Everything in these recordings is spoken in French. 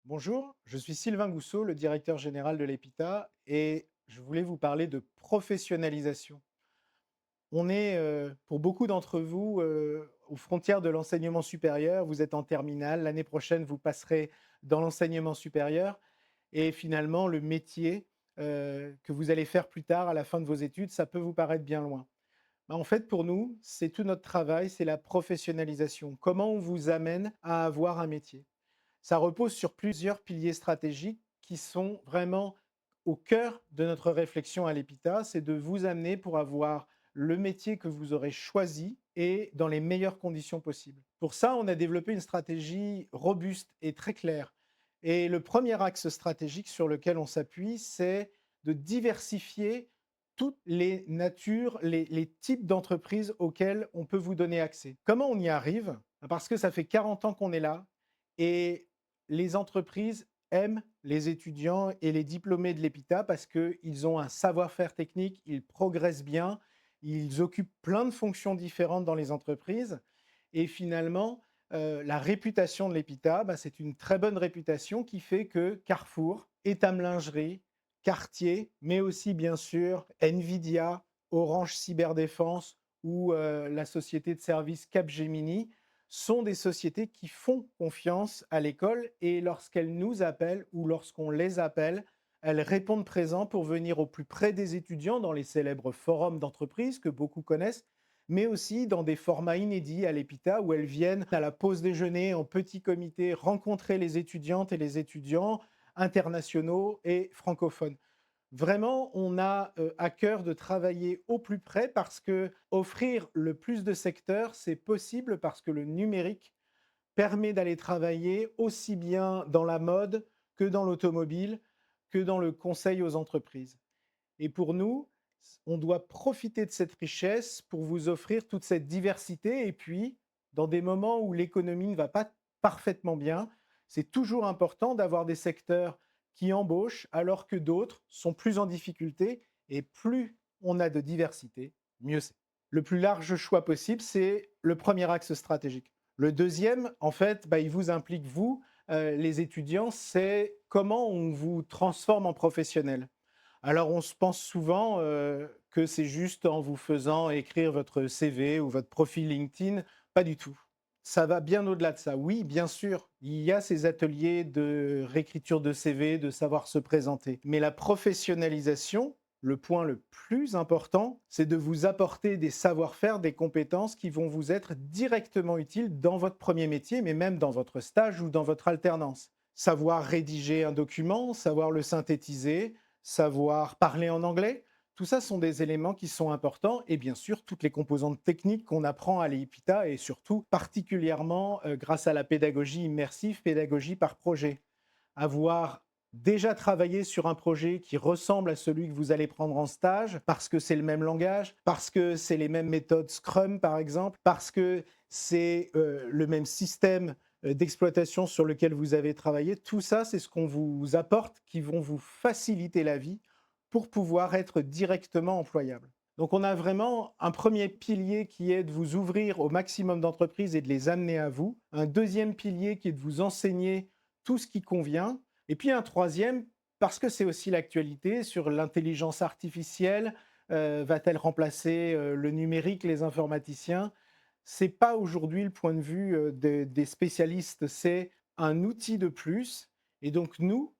Bonjour, je suis Sylvain Gousseau, le directeur général de l'EPITA et je voulais vous parler de professionnalisation. On est, pour beaucoup d'entre vous, aux frontières de l'enseignement supérieur. Vous êtes en terminale. L'année prochaine, vous passerez dans l'enseignement supérieur et finalement, le métier, que vous allez faire plus tard à la fin de vos études, ça peut vous paraître bien loin. Bah, en fait, pour nous, c'est tout notre travail, c'est la professionnalisation. Comment on vous amène à avoir un métier? Ça repose sur plusieurs piliers stratégiques qui sont vraiment au cœur de notre réflexion à l'EPITA. C'est de vous amener pour avoir le métier que vous aurez choisi et dans les meilleures conditions possibles. Pour ça, on a développé une stratégie robuste et très claire. Et le premier axe stratégique sur lequel on s'appuie, c'est de diversifier toutes les natures, les types d'entreprises auxquelles on peut vous donner accès. Comment on y arrive? Parce que ça fait 40 ans qu'on est là et les entreprises aiment les étudiants et les diplômés de l'EPITA parce qu'ils ont un savoir-faire technique, ils progressent bien, ils occupent plein de fonctions différentes dans les entreprises et finalement, la réputation de l'EPITA, bah, c'est une très bonne réputation qui fait que Carrefour, Etam Lingerie, Cartier, mais aussi bien sûr Nvidia, Orange Cyberdéfense ou la société de services Capgemini sont des sociétés qui font confiance à l'école et lorsqu'elles nous appellent ou lorsqu'on les appelle, elles répondent présent pour venir au plus près des étudiants dans les célèbres forums d'entreprise que beaucoup connaissent, mais aussi dans des formats inédits à l'EPITA où elles viennent à la pause déjeuner en petit comité rencontrer les étudiantes et les étudiants internationaux et francophones. Vraiment, on a, à cœur de travailler au plus près parce que offrir le plus de secteurs, c'est possible parce que le numérique permet d'aller travailler aussi bien dans la mode que dans l'automobile, que dans le conseil aux entreprises. Et pour nous, on doit profiter de cette richesse pour vous offrir toute cette diversité et puis, dans des moments où l'économie ne va pas parfaitement bien, c'est toujours important d'avoir des secteurs qui embauchent alors que d'autres sont plus en difficulté et plus on a de diversité, mieux c'est. Le plus large choix possible, c'est le premier axe stratégique. Le deuxième, en fait, bah, il vous implique, vous, les étudiants, c'est comment on vous transforme en professionnel. Alors, on se pense souvent que c'est juste en vous faisant écrire votre CV ou votre profil LinkedIn. Pas du tout. Ça va bien au-delà de ça. Oui, bien sûr, il y a ces ateliers de réécriture de CV, de savoir se présenter. Mais la professionnalisation, le point le plus important, c'est de vous apporter des savoir-faire, des compétences qui vont vous être directement utiles dans votre premier métier, mais même dans votre stage ou dans votre alternance. Savoir rédiger un document, savoir le synthétiser, savoir parler en anglais. Tout ça sont des éléments qui sont importants et bien sûr toutes les composantes techniques qu'on apprend à l'EPITA et surtout particulièrement grâce à la pédagogie immersive, pédagogie par projet. Avoir déjà travaillé sur un projet qui ressemble à celui que vous allez prendre en stage parce que c'est le même langage, parce que c'est les mêmes méthodes Scrum par exemple, parce que c'est le même système d'exploitation sur lequel vous avez travaillé. Tout ça, c'est ce qu'on vous apporte qui vont vous faciliter la vie pour pouvoir être directement employable. Donc on a vraiment un premier pilier qui est de vous ouvrir au maximum d'entreprises et de les amener à vous. Un deuxième pilier qui est de vous enseigner tout ce qui convient. Et puis un troisième, parce que c'est aussi l'actualité, sur l'intelligence artificielle, va-t-elle remplacer le numérique, les informaticiens? C'est pas aujourd'hui le point de vue des spécialistes, c'est un outil de plus. Et donc nous,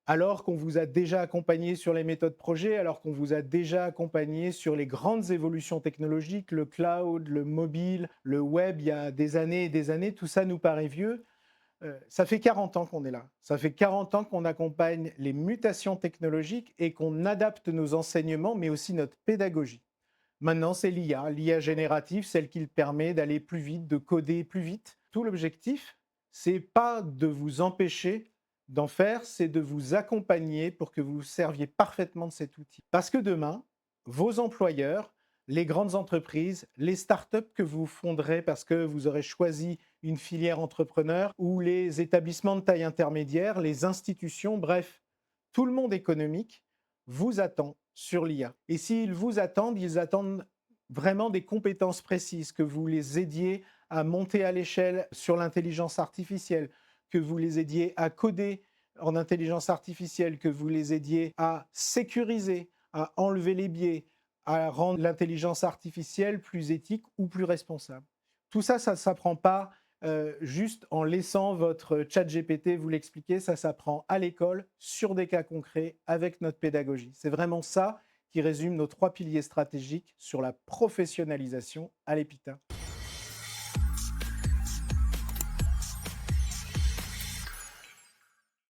alors qu'on vous a déjà accompagné sur les méthodes projet, alors qu'on vous a déjà accompagné sur les grandes évolutions technologiques, le cloud, le mobile, le web, il y a des années et des années, tout ça nous paraît vieux. Ça fait 40 ans qu'on est là. Ça fait 40 ans qu'on accompagne les mutations technologiques et qu'on adapte nos enseignements, mais aussi notre pédagogie. Maintenant, c'est l'IA, l'IA générative, celle qui permet d'aller plus vite, de coder plus vite. Tout l'objectif, c'est pas de vous empêcher d'en faire, c'est de vous accompagner pour que vous serviez parfaitement de cet outil. Parce que demain, vos employeurs, les grandes entreprises, les startups que vous fonderez parce que vous aurez choisi une filière entrepreneur ou les établissements de taille intermédiaire, les institutions, bref, tout le monde économique vous attend sur l'IA. Et s'ils vous attendent, ils attendent vraiment des compétences précises, que vous les aidiez à monter à l'échelle sur l'intelligence artificielle, que vous les aidiez à coder en intelligence artificielle, que vous les aidiez à sécuriser, à enlever les biais, à rendre l'intelligence artificielle plus éthique ou plus responsable. Tout ça, ça ne s'apprend pas juste en laissant votre chat GPT vous l'expliquer, ça s'apprend à l'école, sur des cas concrets, avec notre pédagogie. C'est vraiment ça qui résume nos 3 piliers stratégiques sur la professionnalisation à l'EPITA.